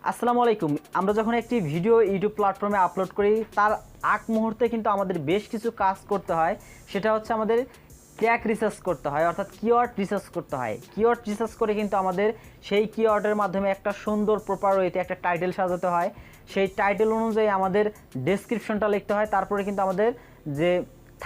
আসসালামু আলাইকুম। আমরা যখন একটি ভিডিও ইউটিউব প্ল্যাটফর্মে আপলোড করি তার আগ মুহূর্তে কিন্তু আমাদের বেশ কিছু কাজ করতে হয়। সেটা হচ্ছে আমাদের ট্যাগ রিসার্চ করতে হয়, অর্থাৎ কিওয়ার্ড রিসার্চ করতে হয়। কিওয়ার্ড রিসার্চ করে কিন্তু আমাদের সেই কিওয়ার্ডের মাধ্যমে একটা সুন্দর প্রপার ওয়েতে একটা টাইটেল সাজাতে হয়। সেই টাইটেল অনুযায়ী আমাদের ডেসক্রিপশনটা লিখতে হয়। তারপরে কিন্তু আমাদের যে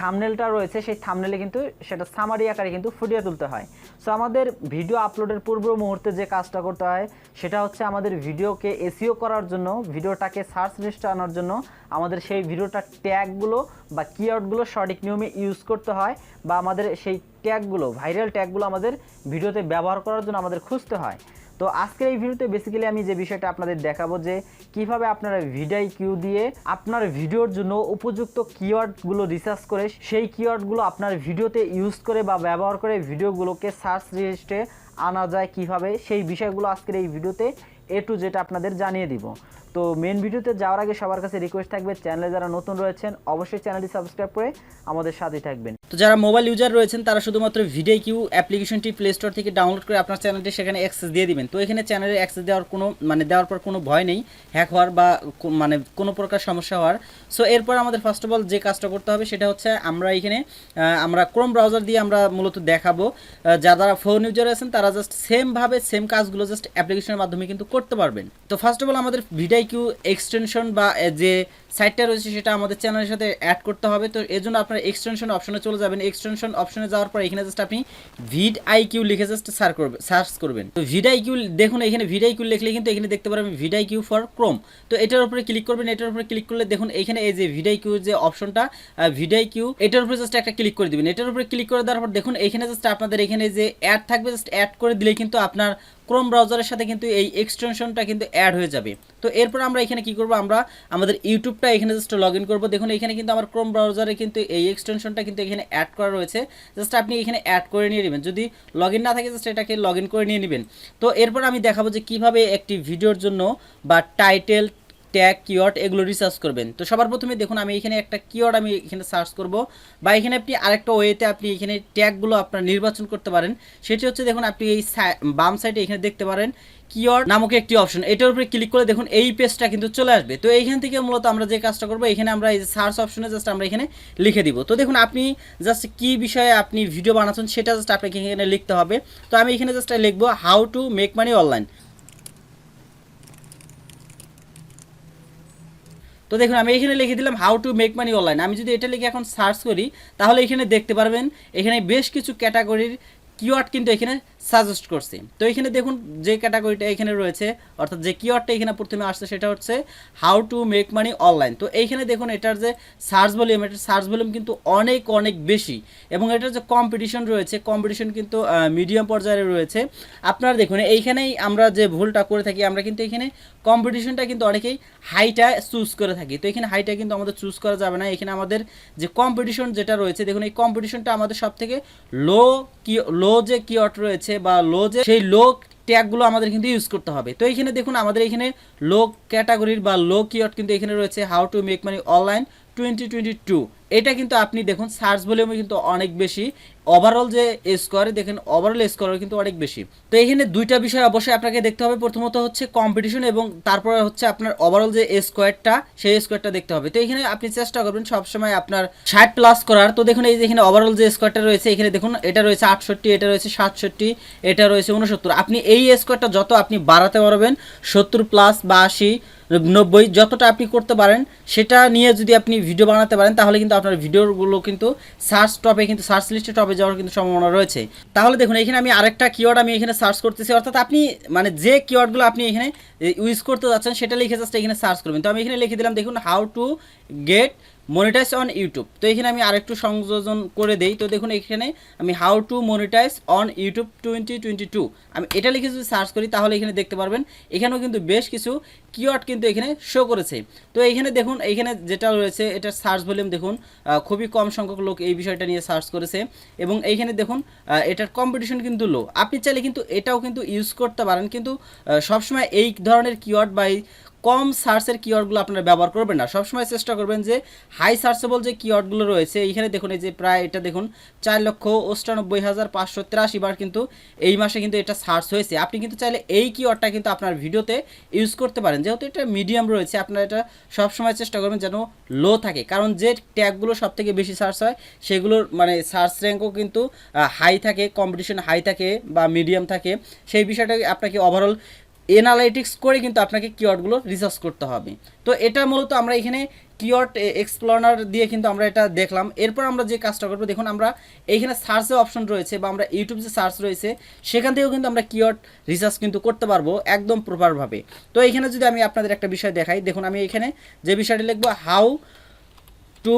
থাম্বনেলটা রয়েছে সেই থাম্বনেলে কিন্তু সেটা সামারি আকারে কিন্তু ফুটিয়ে তুলতে হয়। সো আমাদের ভিডিও আপলোডের পূর্ব মুহূর্তে যে কাজটা করতে হয় সেটা হচ্ছে আমাদের ভিডিওকে এসইও করার জন্য, ভিডিওটাকে সার্চ লিস্টে আনার জন্য আমাদের সেই ভিডিওটার ট্যাগগুলো বা কিওয়ার্ডগুলো সঠিক নিয়মে ইউজ করতে হয়, বা আমাদের সেই ট্যাগগুলো, ভাইরাল ট্যাগগুলো আমাদের ভিডিওতে ব্যবহার করার জন্য আমাদের খুঁজতে হয়। তো আজকের এই ভিডিওতে বেসিক্যালি আমি যে বিষয়টা আপনাদের দেখাবো যে কিভাবে আপনারা ভিডিকিউ দিয়ে আপনার ভিডিওর জন্য উপযুক্ত কিওয়ার্ডগুলো রিসার্চ করে সেই কিওয়ার্ডগুলো আপনার ভিডিওতে ইউজ করে বা ব্যবহার করে ভিডিওগুলোকে সার্চ লিস্টে আনা যায় কিভাবে, সেই বিষয়গুলো আজকের এই ভিডিওতে এ টু জেড আপনাদের জানিয়ে দিব। তো মেন ভিডিওতে যাওয়ার আগে সবার কাছে রিকোয়েস্ট থাকবে, চ্যানেলে যারা নতুন রয়েছেন অবশ্যই চ্যানেলটি সাবস্ক্রাইব করে আমাদের সাথেই থাকবেন। তো যারা মোবাইল ইউজার রয়েছেন তারা শুধুমাত্র ভিডিকিউ অ্যাপ্লিকেশনটি প্লে স্টোর থেকে ডাউনলোড করে আপনার চ্যানেলটি সেখানে অ্যাক্সেস দিয়ে দিবেন। তো এখানে চ্যানেলে অ্যাক্সেস দেওয়ার দেওয়ার পর কোনো ভয় নেই হ্যাক হওয়ার বা কোনো প্রকার সমস্যা হওয়ার। সো এরপর আমাদের ফার্স্ট অফ অল যে কাজটা করতে হবে সেটা হচ্ছে আমরা ক্রোম ব্রাউজার দিয়ে আমরা মূলত দেখাবো। যারা ফোন ইউজার আছেন তারা জাস্ট সেম কাজগুলো জাস্ট অ্যাপ্লিকেশনের মাধ্যমে কিন্তু করতে পারবেন। তো ফার্স্ট অফ অল আমাদের ভিডিকিউ এক্সটেনশন বা যে সাইটটা রয়েছে সেটা আমাদের চ্যানেলের সাথে অ্যাড করতে হবে। তো এর জন্য আপনার এক্সটেনশন অপশনে চলে যাবেন। এক্সটেনশন অপশনে যাওয়ার পর এখানে জাস্ট আপনি ভিডিকিউ লিখে জাস্ট সার্চ করবেন। তো ভিডিকিউ দেখুন, এখানে ভিডিকিউ লিখলে কিন্তু এখানে দেখতে পারবেন ভিডিকিউ ফর ক্রোম। তো এটার উপরে ক্লিক করবেন। এটার উপরে ক্লিক করলে দেখুন এখানে এই যে ভিডিকিউ যে অপশনটা ভিডিকিউ, এটার উপরে জাস্ট একটা ক্লিক করে দিবেন। এটার উপরে ক্লিক করে দেওয়ার পর দেখুন এখানে জাস্ট আপনাদের এখানে যে অ্যাড থাকবে জাস্ট অ্যাড করে দিলে কিন্তু আপনার ক্রোম ব্রাউজারের সাথে কিন্তু এই এক্সটেনশনটা কিন্তু অ্যাড হয়ে যাবে। তো এরপর আমরা এখানে কি করব, আমরা আমাদের ইউটিউবটা এখানে জাস্ট লগ ইন করবো। দেখুন এখানে কিন্তু আমার ক্রোম ব্রাউজারে কিন্তু এই এক্সটেনশনটা কিন্তু এখানে অ্যাড করা রয়েছে। জাস্ট আপনি এখানে অ্যাড করে নিয়ে নেবেন। যদি লগ ইন না থাকে জাস্ট এটাকে লগ ইন করে নিয়ে নেবেন। তো এরপর আমি দেখাবো যে কিভাবে একটি ভিডিওর জন্য বা টাইটেল, ট্যাগ, কিওয়ার্ড এগুলো রিসার্চ করবেন। তো সবার প্রথমে দেখুন আমি এখানে একটা কিওয়ার্ড আমি এখানে সার্চ করব, বা এখানে আপনি আরেকটা ওয়েতে আপনি এখানে ট্যাগগুলো আপনার নির্বাচন করতে পারেন। সেটি হচ্ছে দেখুন আপনি এই বাম সাইডে এখানে দেখতে পারেন কিওয়ার্ড নামক একটি অপশন। এটার উপরে ক্লিক করে দেখুন এই পেজটা কিন্তু চলে আসবে। তো এইখান থেকে মূলত আমরা যে কাজটা করবো, এখানে আমরা এই যে সার্চ অপশনে জাস্ট আমরা এখানে লিখে দিব। তো দেখুন আপনি জাস্ট কি বিষয়ে আপনি ভিডিও বানাচ্ছেন সেটা জাস্ট আপনাকে এখানে লিখতে হবে। তো আমি এখানে জাস্ট লিখবো how to make money online. তো দেখুন আমি এখানে লিখে দিলাম how to make money online. আমি যদি এটা লিখে এখন সার্চ করি তাহলে এখানে দেখতে পারবেন এখানে বেশ কিছু ক্যাটাগরির কিওয়ার্ড কিন্তু এখানে সাজেস্ট করছে। তো এখানে দেখুন যে ক্যাটাগরিটা এখানে রয়েছে, অর্থাৎ যে কিওয়ার্ডটা এখানে প্রথমে আসছে সেটা হচ্ছে how to make money online. তো এইখানে দেখুন এটার যে সার্চ ভলিউম, এটার সার্চ ভলিউম কিন্তু অনেক বেশি, এবং এটার যে কম্পিটিশন রয়েছে, কম্পিটিশন কিন্তু মিডিয়াম পর্যায়ে রয়েছে। আপনারা দেখুন এইখানেই আমরা যে ভুলটা করে থাকি, আমরা কিন্তু এখানে কম্পিটিশনটা কিন্তু অনেকেই হাইটা চুজ করে থাকি। তো এখানে হাইটা কিন্তু আমাদের চুজ করা যাবে না। এখানে আমাদের যে কম্পিটিশন যেটা রয়েছে, দেখুন এই কম্পিটিশনটা আমাদের সব থেকে লো যে কিওয়ার্ড রয়েছে বা সেই লো ট্যাগগুলো আমাদের কিন্তু ইউজ করতে হবে। তো এখানে দেখুন আমাদের এখানে লো ক্যাটাগরির বা লো কিওয়ার্ড কিন্তু এখানে রয়েছে how to make money online 2022। এটা কিন্তু আপনি দেখুন সার্চ ভলিউমে কিন্তু অনেক বেশি, ওভারঅল যে স্কোয়ারে দেখেন ওভারঅল স্কোয়ার কিন্তু অনেক বেশি। তো এখানে দুইটা বিষয় অবশ্যই আপনাকে দেখতে হবে। প্রথমত হচ্ছে কম্পিটিশন, এবং তারপরে হচ্ছে আপনার ওভারঅল যে স্কোয়ারটা সেই স্কোয়ারটা দেখতে হবে। তো এখানে আপনি চেষ্টা করবেন সবসময় আপনার 60+ করার। তো দেখুন এই যে এখানে ওভারঅল যে স্কোয়ারটা রয়েছে, এখানে দেখুন এটা রয়েছে 68, এটা রয়েছে 67, এটা রয়েছে 69। আপনি এই স্কোয়ারটা যত আপনি বাড়াতে পারবেন 70+ বা 80, 90 যতটা আপনি করতে পারেন সেটা নিয়ে যদি আপনি ভিডিও বানাতে পারেন তাহলে কিন্তু আপনার ভিডিওগুলো কিন্তু সার্চ টপে কিন্তু সার্চ লিস্টে টপে যাওয়ার কিন্তু সম্ভাবনা রয়েছে। তাহলে দেখুন এখানে আমি আরেকটা কিওয়ার্ড আমি এখানে সার্চ করতেছি, অর্থাৎ আপনি যে কিওয়ার্ডগুলো আপনি এখানে ইউজ করতে যাচ্ছেন সেটা লিখে জাস্ট এখানে সার্চ করবেন। তো আমি এখানে লিখে দিলাম দেখুন how to get monetize on YouTube. তো এখানে আমি আরেকটু সংযোজন করে দেই। তো দেখুন এখানে আমি how to monetize on YouTube 2022 আমি এটা লিখে যদি সার্চ করি তাহলে এখানে দেখতে পারবেন এখানেও কিন্তু বেশ কিছু কিওয়ার্ড কিন্তু এখানে শো করেছে। তো এখানে দেখুন এখানে যেটা রয়েছে এটার সার্চ ভলিউম দেখুন খুবই কম সংখ্যক লোক এই বিষয়টা নিয়ে সার্চ করেছে, এবং এইখানে দেখুন এটার কম্পিটিশন কিন্তু লো। আপনি চাইলে কিন্তু এটাও কিন্তু ইউজ করতে পারেন, কিন্তু সবসময় এই ধরনের কিওয়ার্ড বা কম সার্চের কিওয়ার্ডগুলো আপনারা ব্যবহার করবেন না, সবসময় চেষ্টা করবেন যে হাই সার্চেবল যে কিওয়ার্ডগুলো রয়েছে এইখানে দেখুন এই যে প্রায় এটা দেখুন 4,98,583 বার কিন্তু এই মাসে কিন্তু এটা সার্চ হয়েছে। আপনি কিন্তু চাইলে এই কিওয়ার্ডটা কিন্তু আপনার ভিডিওতে ইউজ করতে পারেন, যেহেতু এটা মিডিয়াম রয়েছে আপনারা এটা সবসময় চেষ্টা করবেন যেন লো থাকে, কারণ যে ট্যাগগুলো সব থেকে বেশি সার্চ হয় সেগুলোর মানে সার্চ র্যাঙ্কও কিন্তু হাই থাকে, কম্পিটিশন হাই থাকে বা মিডিয়াম থাকে। সেই বিষয়টা আপনাকে ওভারঅল এনালাইটিক্স করে কিন্তু আপনাকে কিওয়ার্ডগুলো রিসার্চ করতে হবে। তো এটা মূলত আমরা এখানে কিওয়ার্ড এক্সপ্লোরার দিয়ে কিন্তু আমরা এটা দেখলাম। এরপর আমরা যে কাজটা করবো দেখুন, আমরা এইখানে সার্চের অপশন রয়েছে বা আমরা ইউটিউব যে সার্চ রয়েছে সেখান থেকেও কিন্তু আমরা কিওয়ার্ড রিসার্চ কিন্তু করতে পারবো একদম প্রপারভাবে। তো এইখানে যদি আমি আপনাদের একটা বিষয় দেখাই, দেখুন আমি এখানে যে বিষয়টি লিখবো how to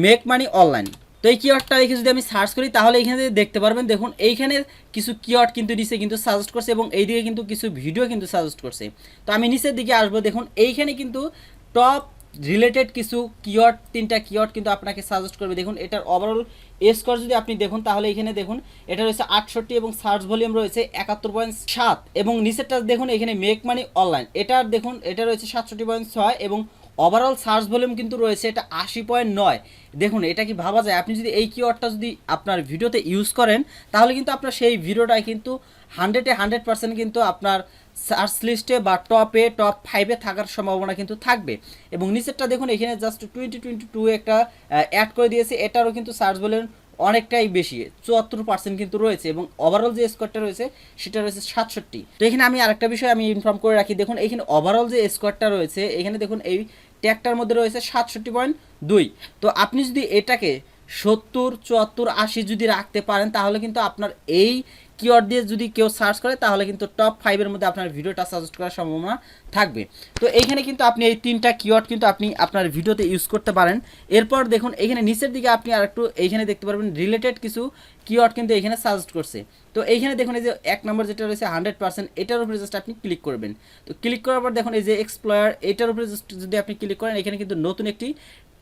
make money online. তো এই কিওয়ার্ডটা লিখে যদি আমি সার্চ করি তাহলে এইখানে দেখতে পারবেন, দেখুন এইখানে কিছু কিওয়ার্ড কিন্তু নিচে কিন্তু সাজেস্ট করছে এবং এইদিকে কিন্তু কিছু ভিডিও কিন্তু সাজেস্ট করছে। তো আমি নিচের দিকে আসবো, দেখুন এইখানে কিন্তু টপ রিলেটেড কিছু কিওয়ার্ড 3টা কিওয়ার্ড কিন্তু আপনাকে সাজেস্ট করবে। দেখুন এটার ওভারঅল স্কোর যদি আপনি দেখুন তাহলে এখানে দেখুন এটা রয়েছে 68 এবং সার্চ ভলিউম রয়েছে 71.7 এবং নিচেরটা দেখুন এখানে মেক মানি অনলাইন এটার দেখুন এটা রয়েছে 67.6 এবং ওভারঅল সার্চ ভলিউম কিন্তু রয়েছে এটা 80.9। দেখুন এটা কি ভাবা যায়, আপনি যদি এই কিওয়ার্ডটা যদি আপনার ভিডিওতে ইউজ করেন তাহলে কিন্তু আপনার সেই ভিডিওটা কিন্তু 100% কিন্তু আপনার সার্চ লিস্টে বা টপ 5-এ থাকার সম্ভাবনা কিন্তু থাকবে। এবং নিচেরটা দেখুন এখানে জাস্ট 2022 একটা অ্যাড করে দিয়েছে, এটারও কিন্তু সার্চ ভলিউম অনেকটাই বেশি 74% কিন্তু রয়েছে এবং ওভারঅল যে স্কোরটা রয়েছে সেটা রয়েছে 67। তো এখানে আমি আরেকটা বিষয় আমি ইনফর্ম করে রাখি, দেখুন এখানে ওভারঅল যে স্কোরটা রয়েছে এখানে দেখুন এই ট্যাগটার মধ্যে রয়েছে 67.2। তো আপনি যদি এটাকে 70, 74, 80 যদি রাখতে পারেন তাহলে কিন্তু আপনার এই কিওয়ার্ড দিয়ে যদি কেউ সার্চ করে তাহলে কিন্তু টপ 5-এর মধ্যে আপনার ভিডিওটা সাজেস্ট করার সম্ভাবনা থাকবে। তো এইখানে কিন্তু আপনি এই 3টা কিওয়ার্ড কিন্তু আপনি আপনার ভিডিওতে ইউজ করতে পারেন। এরপর দেখুন এখানে নিচের দিকে আপনি আরেকটু এইখানে দেখতে পারবেন রিলেটেড কিছু কিওয়ার্ড কিন্তু এখানে সাজেস্ট করছে। তো এইখানে দেখুন এই যে 1 নম্বর যেটা রয়েছে 100%, এটার উপরে জাস্ট আপনি ক্লিক করবেন। তো ক্লিক করার পর দেখুন এই যে এক্সপ্লোর, এটার উপরে জাস্ট যদি আপনি ক্লিক করেন এখানে কিন্তু নতুন একটি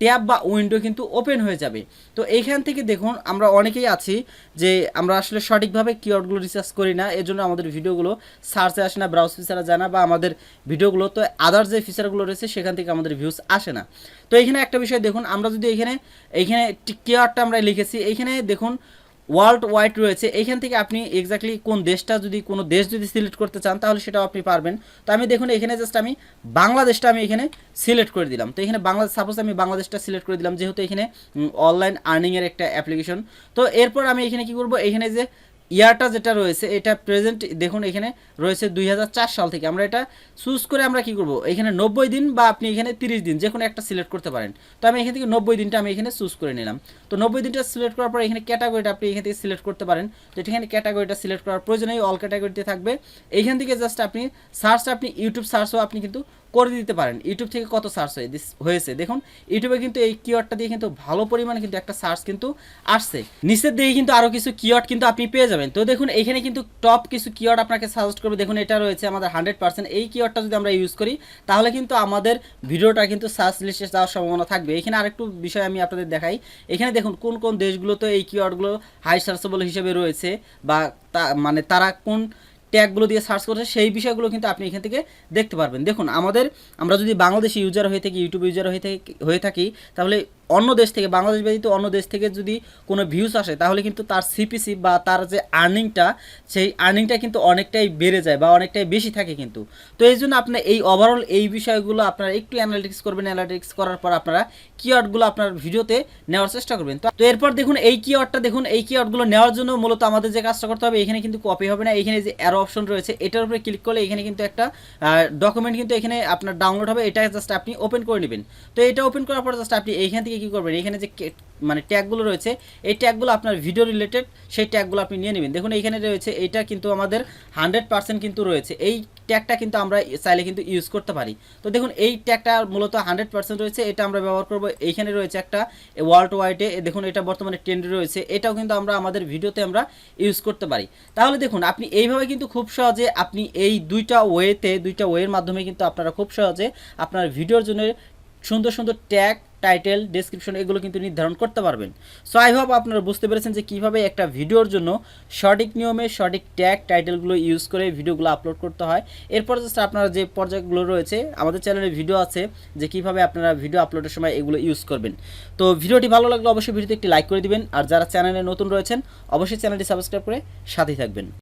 ট্যাব বা উইন্ডো কিন্তু ওপেন হয়ে যাবে। তো এইখান থেকে দেখুন আমরা অনেকেই আছি যে আমরা আসলে সঠিকভাবে কিওয়ার্ডগুলো রিসার্চ করি না, এজন্য আমাদের ভিডিওগুলো সার্চে আসে না, ব্রাউজ ফিচারে যায় না বা আমাদের ভিডিওগুলো তো আদার যে ফিচারগুলো রয়েছে সেখান থেকে আমাদের ভিউজ আসে না। তো এইখানে একটা বিষয় দেখুন, আমরা যদি এইখানে কিওয়ার্ডটা আমরা লিখেছি এইখানে দেখুন ওয়ার্ল্ড ওয়াইড রয়েছে, এইখান থেকে আপনি এক্স্যাক্টলি কোন দেশটা যদি কোনো দেশ যদি সিলেক্ট করতে চান তাহলে সেটাও আপনি পারবেন। তো আমি দেখুন এখানে জাস্ট আমি বাংলাদেশটা আমি এখানে সিলেক্ট করে দিলাম। তো এখানে বাংলাদেশ সাপোজ আমি বাংলাদেশটা সিলেক্ট করে দিলাম যেহেতু এখানে অনলাইন আর্নিংয়ের একটা অ্যাপ্লিকেশন। তো এরপর আমি এখানে কি করব, এখানে যে ইয়ারটা যেটা রয়েছে এটা প্রেজেন্ট দেখুন এখানে রয়েছে 2004 সাল থেকে, আমরা এটা চুজ করে আমরা কি করব এখানে 90 দিন বা আপনি এখানে 30 দিন যে কোনো একটা সিলেক্ট করতে পারেন। তো আমি এখান থেকে 90 দিনটা আমি এখানে চুজ করে নিলাম। তো 90 দিনটা সিলেক্ট করার পর এখানে ক্যাটাগরিটা আপনি এখান থেকে সিলেক্ট করতে পারেন। তো এখানে ক্যাটাগরিটা সিলেক্ট করার প্রয়োজন নেই, অল ক্যাটাগরিতে থাকবে। এইখান থেকে জাস্ট আপনি সার্চটা আপনি ইউটিউব সার্চও আপনি কিন্তু করে দিতে পারেন। ইউটিউব থেকে কত সার্চ হয়েছে দেখুন, ইউটিউবে কিন্তু এই কিওয়ার্ডটা দিয়ে কিন্তু ভালো পরিমাণে কিন্তু একটা সার্চ কিন্তু আসছে। নিচের দিকে কিন্তু আরও কিছু কিওয়ার্ড কিন্তু আপনি পেয়ে যাবেন। তো দেখুন এখানে কিন্তু টপ কিছু কিওয়ার্ড আপনাকে সাজেস্ট করবে। দেখুন এটা রয়েছে আমাদের 100%, এই কিওয়ার্ডটা যদি আমরা ইউজ করি তাহলে কিন্তু আমাদের ভিডিওটা কিন্তু সার্চ লিস্টে যাওয়ার সম্ভাবনা থাকবে। এখানে আরেকটু বিষয় আমি আপনাদের দেখাই, এখানে দেখুন কোন কোন দেশগুলোতে এই কিওয়ার্ডগুলো হাই সার্চেবল হিসেবে রয়েছে বা মানে তারা কোন ট্যাগগুলো দিয়ে সার্চ করছে সেই বিষয়গুলো কিন্তু আপনি এখান থেকে দেখতে পারবেন। দেখুন আমরা যদি বাংলাদেশি ইউজার হয়ে থাকি, ইউটিউব ইউজার হয়ে থাকি তাহলে অন্য দেশ থেকে, বাংলাদেশ ব্যতীত অন্য দেশ থেকে যদি কোনো ভিউজ আসে তাহলে কিন্তু তার সিপিসি বা তার যে আর্নিংটা সেই আর্নিংটা কিন্তু অনেকটাই বেড়ে যায় বা অনেকটাই বেশি থাকে কিন্তু। তো এই জন্য আপনার এই ওভারঅল এই বিষয়গুলো আপনারা একটু অ্যানালিটিক্স করবেন, অ্যানালিটিক্স করার পর আপনারা কিওয়ার্ডগুলো আপনার ভিডিওতে নেওয়ার চেষ্টা করবেন। তো এরপর দেখুন এই কিওয়ার্ডটা দেখুন, এই কিওয়ার্ডগুলো নেওয়ার জন্য মূলত আমাদের যে কাজটা করতে হবে এখানে কিন্তু কপি হবে না, এখানে যে অ্যারো অপশন রয়েছে এটার উপরে ক্লিক করলে এখানে কিন্তু একটা ডকুমেন্ট কিন্তু এখানে আপনার ডাউনলোড হবে, এটা জাস্ট আপনি ওপেন করে নেবেন। তো এটা ওপেন করার পর জাস্ট আপনি এইখান থেকে কী করবেন, এখানে যে মানে ট্যাগগুলো রয়েছে এই ট্যাগগুলো আপনার ভিডিও রিলেটেড সেই ট্যাগগুলো আপনি নিয়ে নেবেন। দেখুন এইখানে রয়েছে এইটা কিন্তু আমাদের 100% কিন্তু রয়েছে, এই ট্যাগটা কিন্তু আমরা চাইলে কিন্তু ইউজ করতে পারি। তো দেখুন এই ট্যাগটা মূলত 100% রয়েছে, এটা আমরা ব্যবহার করব। এইখানে রয়েছে একটা ওয়ার্ল্ড ওয়াইডে, দেখুন এটা বর্তমানে ট্রেন্ডে রয়েছে, এটাও কিন্তু আমরা আমাদের ভিডিওতে আমরা ইউজ করতে পারি। তাহলে দেখুন আপনি এইভাবে কিন্তু খুব সহজে আপনি এই দুইটা ওয়ের মাধ্যমে কিন্তু আপনারা খুব সহজে আপনার ভিডিওর জন্য সুন্দর সুন্দর ট্যাগ টাইটেল, ডেসক্রিপশন এগুলো কিন্তু নির্ধারণ করতে পারবেন। সো আই হোপ আপনারা বুঝতে পেরেছেন যে কীভাবে একটা ভিডিওর জন্য সঠিক নিয়মে সঠিক ট্যাগ টাইটেলগুলো ইউজ করে ভিডিওগুলো আপলোড করতে হয়। এরপর জাস্ট আপনারা যে পর্যায়গুলো রয়েছে আমাদের চ্যানেলে ভিডিও আছে যে কীভাবে আপনারা ভিডিও আপলোডের সময় এগুলো ইউজ করবেন। তো ভিডিওটি ভালো লাগলে অবশ্যই ভিডিওতে একটি লাইক করে দিবেন, আর যারা চ্যানেলে নতুন রয়েছেন অবশ্যই চ্যানেলটি সাবস্ক্রাইব করে সাথেই থাকবেন।